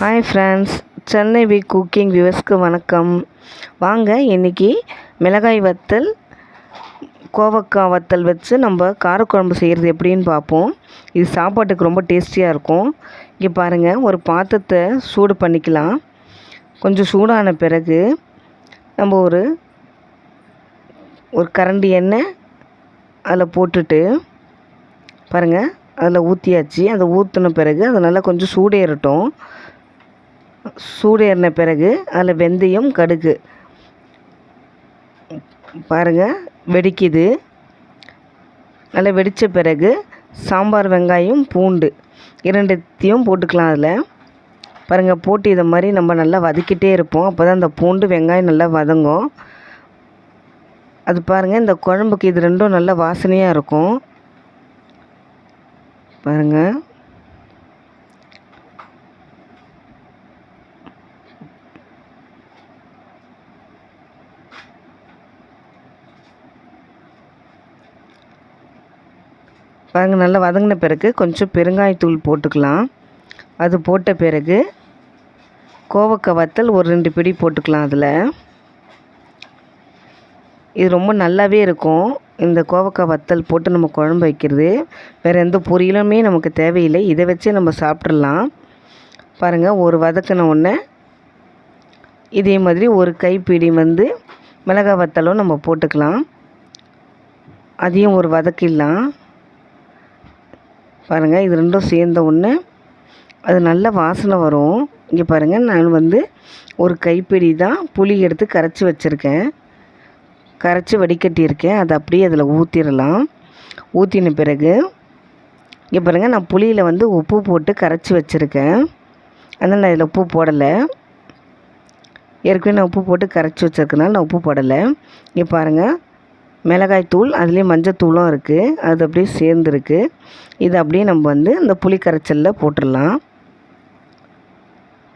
Hi friends, Chennai week cooking வியூவர்ஸ்க்கு வணக்கம். வாங்க இன்றைக்கி மிளகாய் வத்தல், கோவக்காய் வத்தல் வச்சு நம்ம காரக்குழம்பு செய்கிறது எப்படின்னு பார்ப்போம். இது சாப்பாட்டுக்கு ரொம்ப டேஸ்டியாக இருக்கும். இங்கே பாருங்கள், ஒரு பாத்திரத்தை சூடு பண்ணிக்கலாம். கொஞ்சம் சூடான பிறகு நம்ம ஒரு கரண்டி எண்ணெய் அதில் போட்டுட்டு பாருங்கள், அதில் ஊற்றியாச்சு. அதை ஊற்றின பிறகு அது நல்லா கொஞ்சம் சூடேறட்டும். சூடேறின பிறகு அதில் வெந்தயம், கடுகு பாருங்கள் வெடிக்குது. நல்லா வெடித்த பிறகு சாம்பார் வெங்காயம், பூண்டு இரண்டுத்தையும் போட்டுக்கலாம். அதில் பாருங்கள் போட்டு இதை மாதிரி நம்ம நல்லா வதக்கிட்டே இருப்போம். அப்போ தான் அந்த பூண்டு வெங்காயம் நல்லா வதங்கும். அது பாருங்கள், இந்த குழம்புக்கு இது ரெண்டும் நல்ல வாசனையாக இருக்கும். பாருங்கள், நல்லா வதங்கின பிறகு கொஞ்சம் பெருங்காயத்தூள் போட்டுக்கலாம். அது போட்ட பிறகு கோவக்காய் வத்தல் ஒரு 2 பிடி போட்டுக்கலாம். அதில் இது ரொம்ப நல்லாவே இருக்கும். இந்த கோவக்காய் வத்தல் போட்டு நம்ம குழம்பு வைக்கிறது வேறு எந்த பொரியலுமே நமக்கு தேவையில்லை. இதை வச்சே நம்ம சாப்பிட்றலாம். பாருங்கள், ஒரு வதக்கின உடனே இதே மாதிரி ஒரு கைப்பிடி மிளகாய் வத்தலும் நம்ம போட்டுக்கலாம். அதையும் ஒரு வதக்கிடலாம். பாருங்கள், இது ரெண்டும் சேர்ந்த உடனே அது நல்ல வாசனை வரும். இங்கே பாருங்கள், நான் ஒரு கைப்பிடி தான் புளி எடுத்து கரைச்சி வச்சுருக்கேன். கரைச்சி வடிகட்டியிருக்கேன். அதை அப்படியே அதில் ஊற்றிடலாம். ஊற்றின பிறகு இங்கே பாருங்கள், நான் புளியில் உப்பு போட்டு கரைச்சி வச்சுருக்கேன். அதனால் நான் இதில் உப்பு போடலை. ஏற்கனவே நான் உப்பு போட்டு கரைச்சி வச்சுருக்கனால நான் உப்பு போடலை. இங்கே பாருங்கள், மிளகாய் தூள், அதுலேயே மஞ்சத்தூளும் இருக்குது. அது அப்படியே சேர்ந்துருக்கு. இது அப்படியே நம்ம இந்த புளி கரைச்சலில் போட்டுடலாம்.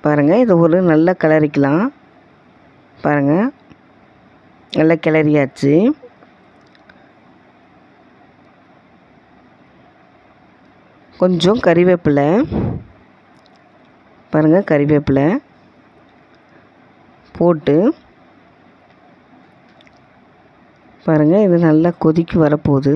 பாருங்கள், இது ஒரு நல்லா கிளறிக்கலாம். பாருங்கள், நல்லா கிளறியாச்சு. கொஞ்சம் கறிவேப்பிலை பாருங்கள், கறிவேப்பிலை போட்டு பாருங்கள், இது நல்லா கொதிக்கு வரப்போகுது.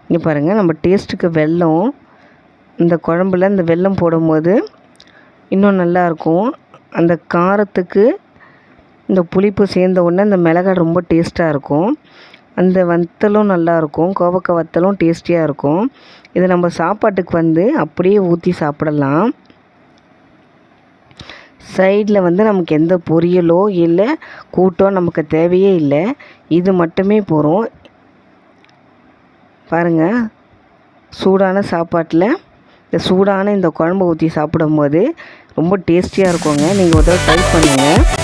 இங்கே பாருங்கள், நம்ம டேஸ்ட்டுக்கு வெல்லம், இந்த குழம்புல இந்த வெல்லம் போடும்போது இன்னும் நல்லாயிருக்கும். அந்த காரத்துக்கு இந்த புளிப்பு சேர்ந்த உடனே இந்த மிளகாய் ரொம்ப டேஸ்ட்டாக இருக்கும். அந்த வத்தலும் நல்லாயிருக்கும். கோவக்காய் வத்தலும் டேஸ்டியாக இருக்கும். இதை நம்ம சாப்பாட்டுக்கு அப்படியே ஊற்றி சாப்பிடலாம். சைடில் நமக்கு எந்த பொரியலோ இல்லை கூட்டோ நமக்கு தேவையே இல்லை. இது மட்டுமே போதும். பாருங்கள், சூடான சாப்பாட்டில் இந்த குழம்பு ஊற்றி சாப்பிடும்போது ரொம்ப டேஸ்டியாக இருக்குங்க. நீங்கள் ஒரு தடவை ட்ரை பண்ணுங்கள்.